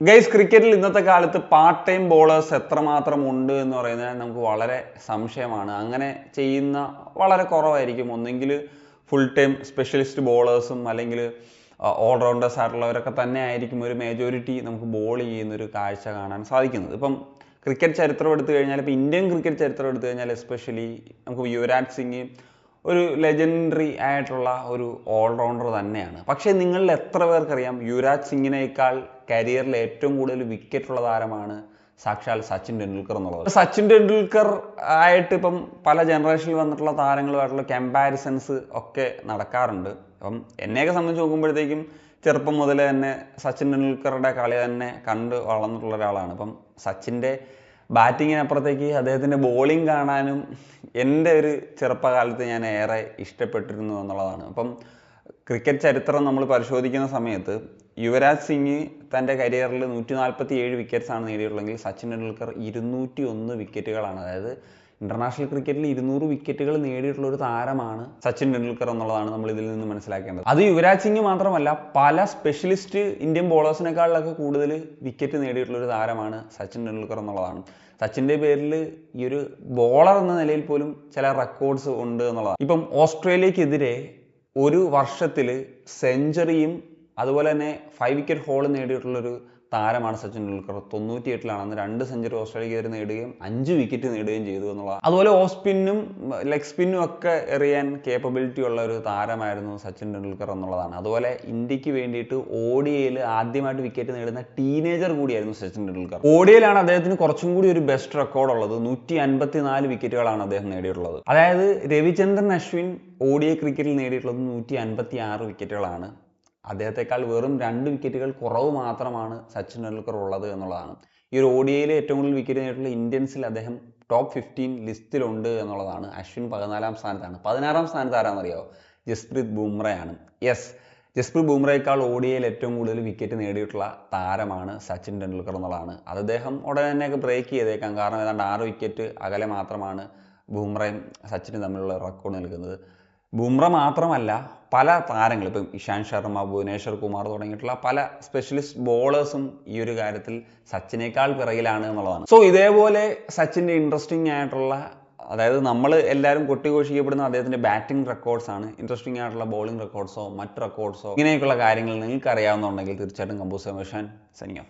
Guys, ക്രിക്കറ്റിൽ ഇന്നത്തെ കാലത്ത് പാർട്ട് ടൈം ബോളേഴ്സ് എത്രമാത്രം ഉണ്ട് എന്ന് പറയുന്നത് നമുക്ക് വളരെ സംശയമാണ്. അങ്ങനെ ചെയ്യുന്ന വളരെ കുറവായിരിക്കും. ഒന്നെങ്കിൽ ഫുൾ ടൈം സ്പെഷ്യലിസ്റ്റ് ബോളേഴ്സും അല്ലെങ്കിൽ ഓൾറൗണ്ടേഴ്സ് ആയിട്ടുള്ളവരൊക്കെ തന്നെ ആയിരിക്കും ഒരു മേജോറിറ്റി നമുക്ക് ബോൾ ചെയ്യുന്നൊരു കാഴ്ച കാണാൻ സാധിക്കുന്നത്. ഇപ്പം ക്രിക്കറ്റ് ചരിത്രം എടുത്തു കഴിഞ്ഞാൽ, ഇപ്പോൾ ഇന്ത്യൻ ക്രിക്കറ്റ് ചരിത്രം എടുത്തു കഴിഞ്ഞാൽ എസ്പെഷ്യലി നമുക്ക് യുവരാജ് സിംഗ് ഒരു ലെജൻഡറി ആയിട്ടുള്ള ഒരു ഓൾറൗണ്ടർ തന്നെയാണ്. പക്ഷേ നിങ്ങളിൽ എത്ര പേർക്കറിയാം യുവരാജ് സിംഗിനേക്കാൾ കരിയറിൽ ഏറ്റവും കൂടുതൽ വിക്കറ്റ് ഉള്ള താരമാണ് സാക്ഷാൽ സച്ചിൻ ടെണ്ടുൽക്കർ എന്നുള്ളത്. സച്ചിൻ ടെണ്ടുൽക്കർ ആയിട്ട് ഇപ്പം പല ജനറേഷനിൽ വന്നിട്ടുള്ള താരങ്ങളുമായിട്ടുള്ള കമ്പാരിസൺസ് ഒക്കെ നടക്കാറുണ്ട്. അപ്പം എന്നെയൊക്കെ സംബന്ധിച്ച് നോക്കുമ്പോഴത്തേക്കും ചെറുപ്പം മുതൽ തന്നെ സച്ചിൻ ടെണ്ടുൽക്കറുടെ കളി തന്നെ കണ്ട് വളർന്നിട്ടുള്ള ഒരാളാണ്. അപ്പം സച്ചിൻ്റെ ബാറ്റിങ്ങിനപ്പുറത്തേക്ക് അദ്ദേഹത്തിൻ്റെ ബോളിംഗ് കാണാനും എൻ്റെ ഒരു ചെറുപ്പകാലത്ത് ഞാൻ ഏറെ ഇഷ്ടപ്പെട്ടിരുന്നു എന്നുള്ളതാണ്. അപ്പം ക്രിക്കറ്റ് ചരിത്രം നമ്മൾ പരിശോധിക്കുന്ന സമയത്ത് യുവരാജ് സിംഗ് തൻ്റെ കരിയറിൽ 147 വിക്കറ്റ്സാണ് നേടിയിട്ടുള്ളെങ്കിൽ സച്ചിൻ ടെണ്ടുൽക്കർ 201 വിക്കറ്റുകളാണ്, അതായത് ഇന്റർനാഷണൽ ക്രിക്കറ്റിൽ 200 വിക്കറ്റുകൾ നേടിയിട്ടുള്ള ഒരു താരമാണ് സച്ചിൻ ടെണ്ടുൽക്കർ എന്നുള്ളതാണ് നമ്മൾ ഇതിൽ നിന്ന് മനസ്സിലാക്കേണ്ടത്. അത് യുവരാജ് സിംഗ് മാത്രമല്ല, പല സ്പെഷ്യലിസ്റ്റ് ഇന്ത്യൻ ബോളേഴ്സിനേക്കാളൊക്കെ കൂടുതൽ വിക്കറ്റ് നേടിയിട്ടുള്ള ഒരു താരമാണ് സച്ചിൻ ടെണ്ടുൽക്കർ എന്നുള്ളതാണ്. സച്ചിൻ്റെ പേരിൽ ഈ ഒരു ബോളർ എന്ന നിലയിൽ പോലും ചില റെക്കോർഡ്സ് ഉണ്ട് എന്നുള്ളതാണ്. ഇപ്പം ഓസ്ട്രേലിയക്കെതിരെ ഒരു വർഷത്തിൽ സെഞ്ചുറിയും അതുപോലെ തന്നെ 5 വിക്കറ്റ് ഹോൾ നേടിയിട്ടുള്ളൊരു താരമാണ് സച്ചിൻ ടെണ്ടുൽക്കർ. 98-ലാണ് അന്ന് 2 സെഞ്ചുറി ഓസ്ട്രേലിയക്കെതിരെ നേടുകയും 5 വിക്കറ്റ് നേടുകയും ചെയ്തു എന്നുള്ളതാണ്. അതുപോലെ ഓഫ് സ്പിന്നും ലെഗ് സ്പിന്നും ഒക്കെ എറിയാൻ കേപ്പബിലിറ്റി ഉള്ള ഒരു താരമായിരുന്നു സച്ചിൻ ടെണ്ടുൽക്കർ എന്നുള്ളതാണ്. അതുപോലെ ഇന്ത്യക്ക് വേണ്ടിയിട്ട് ODIയിൽ ആദ്യമായിട്ട് വിക്കറ്റ് നേടുന്ന ടീനേജർ കൂടിയായിരുന്നു സച്ചിൻ ടെണ്ടുൽക്കർ. ODIയിലാണ് അദ്ദേഹത്തിന് കുറച്ചും കൂടി ഒരു ബെസ്റ്റ് റെക്കോർഡ് ഉള്ളത്. 154 വിക്കറ്റുകളാണ് അദ്ദേഹം നേടിയിട്ടുള്ളത്. അതായത് രവിചന്ദ്രൻ അശ്വിൻ ODI ക്രിക്കറ്റിൽ നേടിയിട്ടുള്ളത് 156 വിക്കറ്റുകളാണ്. അദ്ദേഹത്തെക്കാൾ വെറും 2 വിക്കറ്റുകൾ കുറവ് മാത്രമാണ് സച്ചിൻ ടെണ്ടുൽക്കർ ഉള്ളത് എന്നുള്ളതാണ്. ഈ ഒരു ODIയിൽ ഏറ്റവും കൂടുതൽ വിക്കറ്റ് നേടിയിട്ടുള്ള ഇന്ത്യൻസിൽ അദ്ദേഹം ടോപ്പ് 15 ലിസ്റ്റിലുണ്ട് എന്നുള്ളതാണ്. അശ്വിൻ 14-ാം സ്ഥാനത്താണ്. 16-ാം സ്ഥാനത്ത് ആരാണെന്നറിയാമോ? ജസ്പ്രീത് ബുംറയാണ്. യെസ്, ജസ്പ്രീത് ബുംറയേക്കാൾ ODIയിൽ ഏറ്റവും കൂടുതൽ വിക്കറ്റ് നേടിയിട്ടുള്ള താരമാണ് സച്ചിൻ ടെണ്ടുൽക്കർ എന്നുള്ളതാണ്. അത് അദ്ദേഹം ഉടനെ തന്നെയൊക്കെ ബ്രേക്ക് ചെയ്തേക്കാം. കാരണം ഏതാണ്ട് 6 വിക്കറ്റ് അകലെ മാത്രമാണ് ബുംറയും സച്ചിനും തമ്മിലുള്ള റെക്കോർഡ് നിൽക്കുന്നത്. ബുംറ മാത്രമല്ല, പല താരങ്ങൾ, ഇപ്പം ഇഷാൻ ശർമ്മ, ഭുവനേശ്വർ കുമാർ തുടങ്ങിയിട്ടുള്ള പല സ്പെഷ്യലിസ്റ്റ് ബോളേഴ്സും ഈ ഒരു കാര്യത്തിൽ സച്ചിനേക്കാൾ പിറകിലാണ് എന്നുള്ളതാണ്. സോ ഇതേപോലെ സച്ചിൻ്റെ ഇൻട്രസ്റ്റിംഗ് ആയിട്ടുള്ള, അതായത് നമ്മൾ എല്ലാവരും കൊട്ടിഘോഷിക്കപ്പെടുന്ന അദ്ദേഹത്തിൻ്റെ ബാറ്റിംഗ് റെക്കോർഡ്സ് ആണ്. ഇൻട്രസ്റ്റിംഗ് ആയിട്ടുള്ള ബോളിംഗ് റെക്കോർഡ്സോ മറ്റ് റെക്കോർഡ്സോ ഇങ്ങനെയൊക്കെയുള്ള കാര്യങ്ങൾ നിങ്ങൾക്ക് അറിയാവുന്നുണ്ടെങ്കിൽ തീർച്ചയായിട്ടും കമ്പോസ് സൈനിങ് ഓഫ്.